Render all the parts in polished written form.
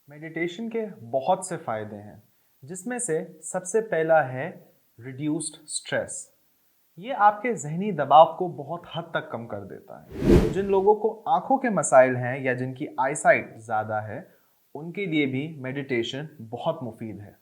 Meditation के बहुत से फ़ायदे हैं, जिसमें से सबसे पहला है रिड्यूस्ड स्ट्रेस। ये आपके ज़हनी दबाव को बहुत हद तक कम कर देता है। जिन लोगों को आँखों के मसाइल हैं या जिनकी आईसाइट ज़्यादा है, उनके लिए भी मेडिटेशन बहुत मुफीद है।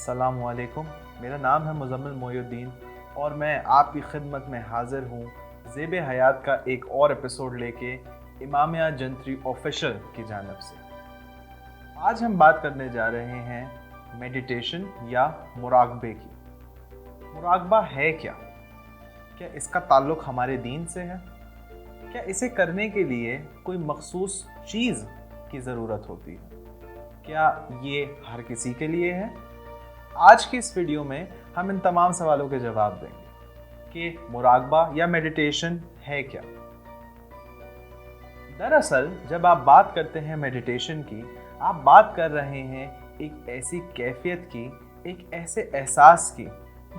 अस्सलामुअलैकुम, मेरा नाम है मुज़म्मिल मोइनुद्दीन और मैं आपकी खिदमत में हाज़िर हूँ ज़ेब हयात का एक और एपिसोड लेके इमामिया जंतरी ऑफिशियल की जानिब से। आज हम बात करने जा रहे हैं मेडिटेशन या मुराकबे की। मुराकबा है क्या? क्या इसका ताल्लुक़ हमारे दीन से है? क्या इसे करने के लिए कोई मखसूस चीज़ की ज़रूरत होती है? क्या ये हर किसी के लिए है? आज की इस वीडियो में हम इन तमाम सवालों के जवाब देंगे कि मुराकबा या मेडिटेशन है क्या। दरअसल जब आप बात करते हैं मेडिटेशन की, आप बात कर रहे हैं एक ऐसी कैफियत की, एक ऐसे एहसास की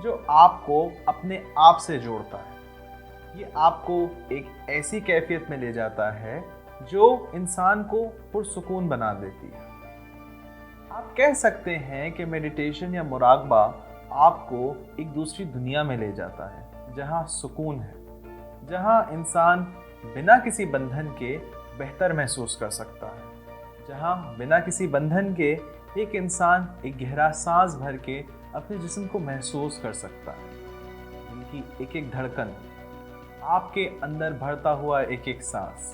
जो आपको अपने आप से जोड़ता है। ये आपको एक ऐसी कैफियत में ले जाता है जो इंसान को पुरसुकून बना देती है। आप कह सकते हैं कि मेडिटेशन या मुराकबा आपको एक दूसरी दुनिया में ले जाता है, जहां सुकून है, जहां इंसान बिना किसी बंधन के बेहतर महसूस कर सकता है, जहां बिना किसी बंधन के एक इंसान एक गहरा सांस भर के अपने जिस्म को महसूस कर सकता है। उनकी एक एक धड़कन, आपके अंदर भरता हुआ एक एक सांस,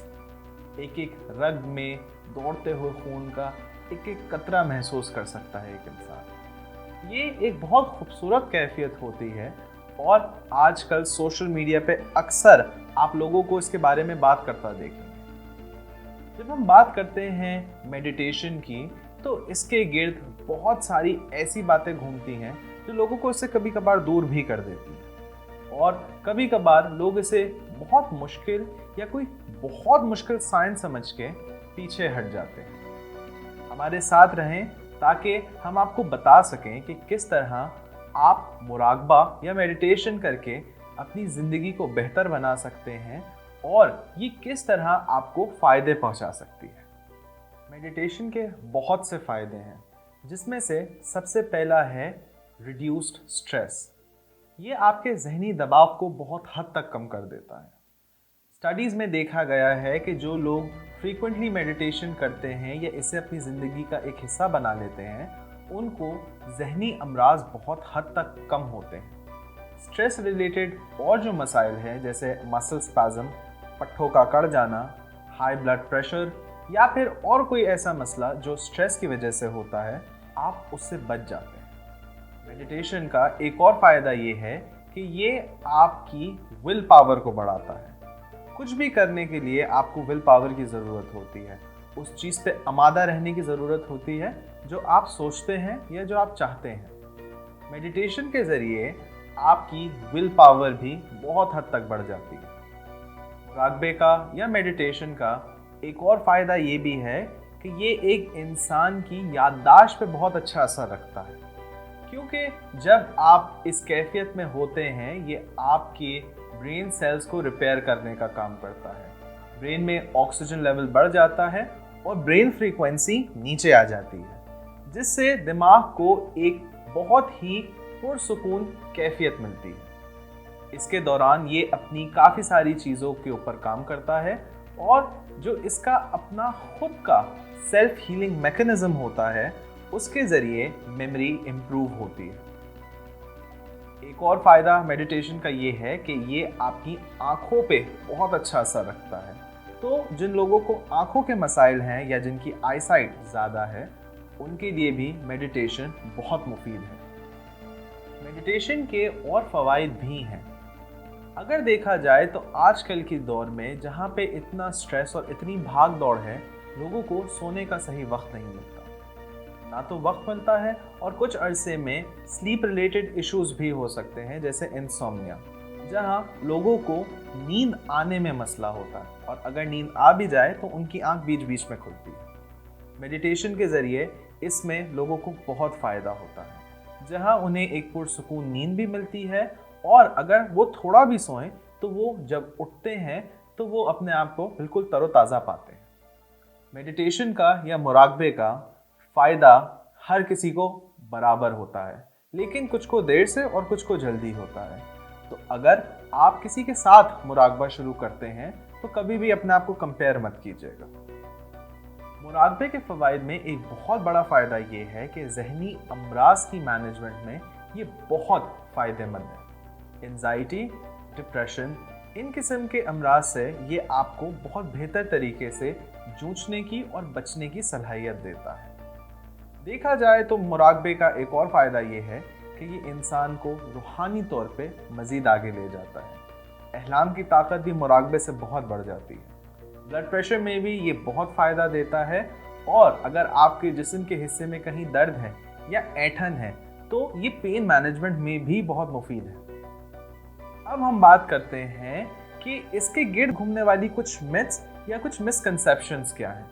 एक एक रग में दौड़ते हुए खून का एक एक कतरा महसूस कर सकता है एक इंसान। ये एक बहुत खूबसूरत कैफियत होती है और आजकल सोशल मीडिया पे अक्सर आप लोगों को इसके बारे में बात करता देखेंगे। जब हम बात करते हैं मेडिटेशन की, तो इसके गिर्द बहुत सारी ऐसी बातें घूमती हैं जो लोगों को इससे कभी कभार दूर भी कर देती हैं और कभी कभार लोग इसे बहुत मुश्किल या कोई बहुत मुश्किल साइंस समझ के पीछे हट जाते हैं। हमारे साथ रहें ताकि हम आपको बता सकें कि किस तरह आप मुराकबा या मेडिटेशन करके अपनी ज़िंदगी को बेहतर बना सकते हैं और ये किस तरह आपको फ़ायदे पहुंचा सकती है। मेडिटेशन के बहुत से फ़ायदे हैं, जिसमें से सबसे पहला है रिड्यूस्ड स्ट्रेस। ये आपके ज़हनी दबाव को बहुत हद तक कम कर देता है। स्टडीज़ में देखा गया है कि जो लोग फ्रीक्वेंटली मेडिटेशन करते हैं या इसे अपनी ज़िंदगी का एक हिस्सा बना लेते हैं, उनको ज़हनी अमराज बहुत हद तक कम होते हैं। स्ट्रेस रिलेटेड और जो मसाइल हैं, जैसे मसल स्पैज़म, पट्ठों का कड़ जाना, हाई ब्लड प्रेशर या फिर और कोई ऐसा मसला जो स्ट्रेस की वजह से होता है, आप उससे बच जाते हैं। मेडिटेशन का एक और फ़ायदा ये है कि ये आपकी विल पावर को बढ़ाता है। कुछ भी करने के लिए आपको विल पावर की ज़रूरत होती है, उस चीज़ पे आमादा रहने की ज़रूरत होती है जो आप सोचते हैं या जो आप चाहते हैं। मेडिटेशन के ज़रिए आपकी विल पावर भी बहुत हद तक बढ़ जाती है। मुराकबे का या मेडिटेशन का एक और फ़ायदा ये भी है कि ये एक इंसान की याददाश्त पे बहुत अच्छा असर रखता है, क्योंकि जब आप इस कैफियत में होते हैं, ये आपके ब्रेन सेल्स को रिपेयर करने का काम करता है। ब्रेन में ऑक्सीजन लेवल बढ़ जाता है और ब्रेन फ्रीक्वेंसी नीचे आ जाती है, जिससे दिमाग को एक बहुत ही पुरसुकून कैफियत मिलती है। इसके दौरान ये अपनी काफ़ी सारी चीज़ों के ऊपर काम करता है और जो इसका अपना खुद का सेल्फ हीलिंग मैकेनिज्म होता है, उसके ज़रिए मेमोरी इम्प्रूव होती है। एक और फ़ायदा मेडिटेशन का ये है कि ये आपकी आँखों पे बहुत अच्छा असर रखता है। तो जिन लोगों को आँखों के मसाइल हैं या जिनकी आईसाइट ज़्यादा है, उनके लिए भी मेडिटेशन बहुत मुफीद है। मेडिटेशन के और फ़वाइद भी हैं। अगर देखा जाए तो आजकल के दौर में जहाँ पे इतना स्ट्रेस और इतनी भाग दौड़ है, लोगों को सोने का सही वक्त नहीं मिलता। ना तो वक्त मिलता है और कुछ अरसे में स्लीप रिलेटेड इश्यूज भी हो सकते हैं, जैसे इंसोम्निया। जहां लोगों को नींद आने में मसला होता है और अगर नींद आ भी जाए तो उनकी आंख बीच बीच में खुलती है। मेडिटेशन के ज़रिए इसमें लोगों को बहुत फ़ायदा होता है, जहां उन्हें एक पुरसुकून नींद भी मिलती है और अगर वो थोड़ा भी सोएं तो वो जब उठते हैं तो वो अपने आप को बिल्कुल तरोताज़ा पाते हैं। मेडिटेशन का या मुराकबे का फ़ायदा हर किसी को बराबर होता है, लेकिन कुछ को देर से और कुछ को जल्दी होता है। तो अगर आप किसी के साथ मुराकबा शुरू करते हैं तो कभी भी अपने आप को कंपेयर मत कीजिएगा। मुराकबे के फ़वाइद में एक बहुत बड़ा फ़ायदा ये है कि ज़हनी अमराज की मैनेजमेंट में ये बहुत फ़ायदेमंद है। एंजाइटी, डिप्रेशन, इन किस्म के अमराज से ये आपको बहुत बेहतर तरीके से जूझने की और बचने की सलाहियत देता है। देखा जाए तो मुराकबे का एक और फ़ायदा ये है कि ये इंसान को रूहानी तौर पे मज़ीद आगे ले जाता है। अहलाम की ताकत भी मुराकबे से बहुत बढ़ जाती है। ब्लड प्रेशर में भी ये बहुत फ़ायदा देता है और अगर आपके जिस्म के हिस्से में कहीं दर्द है या ऐंठन है तो ये पेन मैनेजमेंट में भी बहुत मुफीद है। अब हम बात करते हैं कि इसके गिर्द घूमने वाली कुछ मिथ्स या कुछ मिसकंसेप्शंस क्या हैं।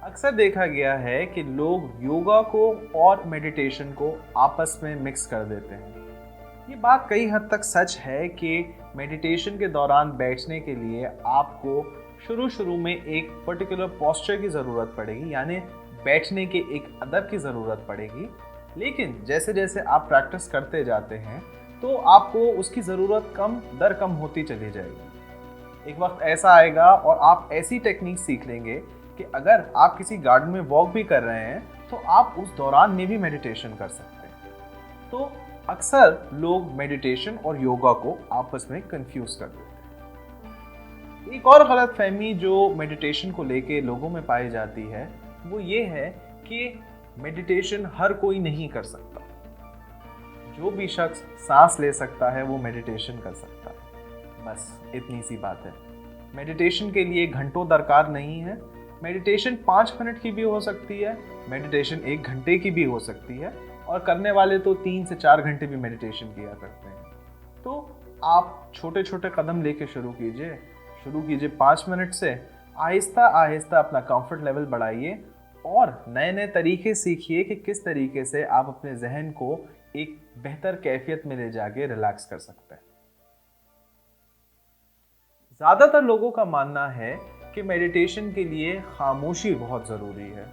अक्सर देखा गया है कि लोग योगा को और मेडिटेशन को आपस में मिक्स कर देते हैं। ये बात कई हद तक सच है कि मेडिटेशन के दौरान बैठने के लिए आपको शुरू में एक पर्टिकुलर पोस्चर की ज़रूरत पड़ेगी, यानी बैठने के एक अदब की ज़रूरत पड़ेगी। लेकिन जैसे जैसे आप प्रैक्टिस करते जाते हैं तो आपको उसकी ज़रूरत कम दर कम होती चली जाएगी। एक वक्त ऐसा आएगा और आप ऐसी टेक्निक सीख लेंगे कि अगर आप किसी गार्डन में वॉक भी कर रहे हैं तो आप उस दौरान में भी मेडिटेशन कर सकते हैं। तो अक्सर लोग मेडिटेशन और योगा को आपस में कंफ्यूज कर देते हैं। एक और गलतफहमी जो मेडिटेशन को लेके लोगों में पाई जाती है वो ये है कि मेडिटेशन हर कोई नहीं कर सकता। जो भी शख्स सांस ले सकता है वो मेडिटेशन कर सकता है, बस इतनी सी बात है। मेडिटेशन के लिए घंटों दरकार नहीं है। मेडिटेशन 5 मिनट की भी हो सकती है, मेडिटेशन 1 घंटे की भी हो सकती है और करने वाले तो 3 से 4 घंटे भी मेडिटेशन किया करते हैं। तो आप छोटे छोटे कदम लेके शुरू कीजिए 5 मिनट से। आहिस्ता आहिस्ता अपना कंफर्ट लेवल बढ़ाइए और नए नए तरीके सीखिए कि किस तरीके से आप अपने जहन को एक बेहतर कैफियत में ले जाके रिलैक्स कर सकते हैं। ज़्यादातर लोगों का मानना है कि मेडिटेशन के लिए खामोशी बहुत ज़रूरी है।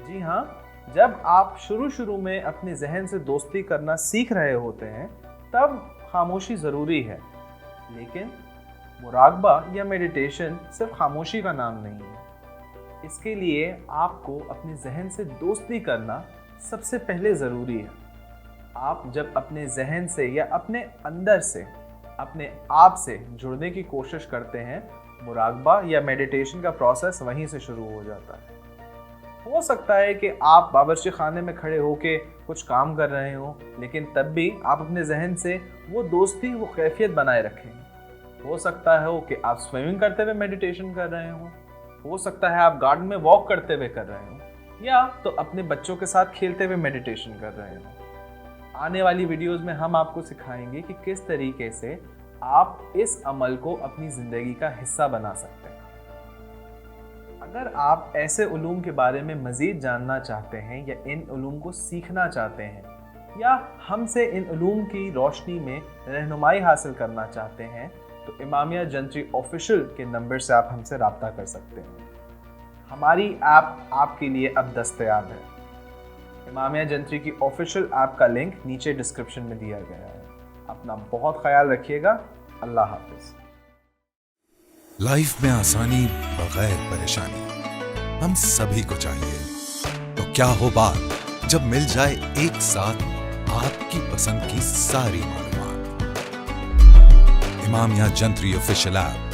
जी हाँ, जब आप शुरू में अपने जहन से दोस्ती करना सीख रहे होते हैं तब खामोशी ज़रूरी है, लेकिन मुराकबा या मेडिटेशन सिर्फ खामोशी का नाम नहीं है। इसके लिए आपको अपने जहन से दोस्ती करना सबसे पहले ज़रूरी है। आप जब अपने जहन से या अपने अंदर से अपने आप से जुड़ने की कोशिश करते हैं, मुराकबा या मेडिटेशन का प्रोसेस वहीं से शुरू हो जाता है। हो सकता है कि आप बावर्ची खाने में खड़े होके कुछ काम कर रहे हो, लेकिन तब भी आप अपने जहन से वो दोस्ती, वो कैफियत बनाए रखें। हो सकता है कि आप स्विमिंग करते हुए मेडिटेशन कर रहे हो सकता है आप गार्डन में वॉक करते हुए कर रहे हो, या तो अपने बच्चों के साथ खेलते हुए मेडिटेशन कर रहे हो। आने वाली वीडियोस में हम आपको सिखाएंगे कि किस तरीके से आप इस अमल को अपनी ज़िंदगी का हिस्सा बना सकते हैं। अगर आप ऐसे उलूम के बारे में मज़ीद जानना चाहते हैं या इन उलूम को सीखना चाहते हैं या हमसे इन उलूम की रोशनी में रहनुमाई हासिल करना चाहते हैं तो इमामिया जंतरी ऑफिशियल के नंबर से आप हमसे रब्ता कर सकते हैं। हमारी ऐप आपके लिए अब दस्तयाब है। इमामिया जंतरी की ऑफिशियल ऐप का लिंक नीचे डिस्क्रिप्शन में दिया गया है। अपना बहुत ख्याल रखिएगा। अल्लाह हाफिज। लाइफ में आसानी बगैर परेशानी हम सभी को चाहिए, तो क्या हो बात जब मिल जाए एक साथ आपकी पसंद की सारी मालूमात। इमामिया जंतरी ऑफिशियल ऐप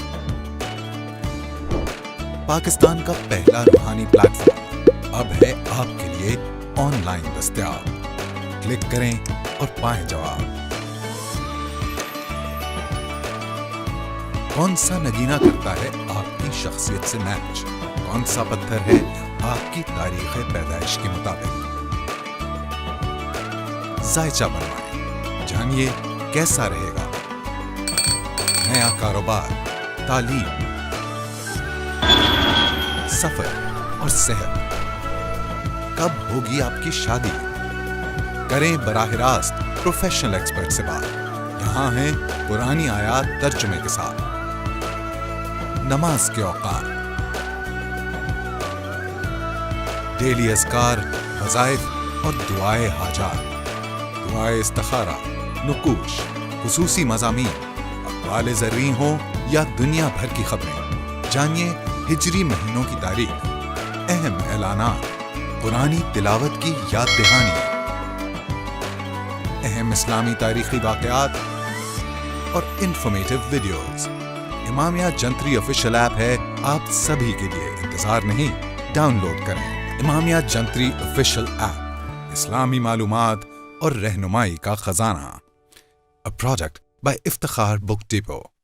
पाकिस्तान का पहला रूहानी प्लेटफॉर्म अब है आपके लिए ऑनलाइन दस्तयाब। क्लिक करें और पाएं जवाब। कौन सा नगीना करता है आपकी शख्सियत से मैच? कौन सा पत्थर है आपकी तारीख पैदाइश के मुताबिक? जायचा बनवाएं, जानिए कैसा रहेगा نیا کاروبار، تعلیم، سفر اور صحت۔ کب ہوگی آپ کی شادی؟ کریں براہ راست پروفیشنل ایکسپرٹ سے بات۔ یہاں ہیں قرآنی آیات ترجمے کے ساتھ۔ نماز کے اوقات، ڈیلی اذکار، وظائف اور دعائے حاجات، دعائے استخارہ، نقوش، خصوصی مضامین، اقوال زرعی ہوں یا دنیا بھر کی خبریں۔ جانیے ہجری مہینوں کی تاریخ، اہم اعلانات، قرآنی تلاوت کی یاد دہانی، اہم اسلامی تاریخی واقعات اور انفارمیٹیو ویڈیوز۔ امامیہ جنتری آفیشیل ایپ ہے آپ سبھی کے لیے، انتظار نہیں، ڈاؤن لوڈ کریں امامیہ جنتری آفیشیل ایپ، اسلامی معلومات اور رہنمائی کا خزانہ۔ A product by Iftikhar book depot.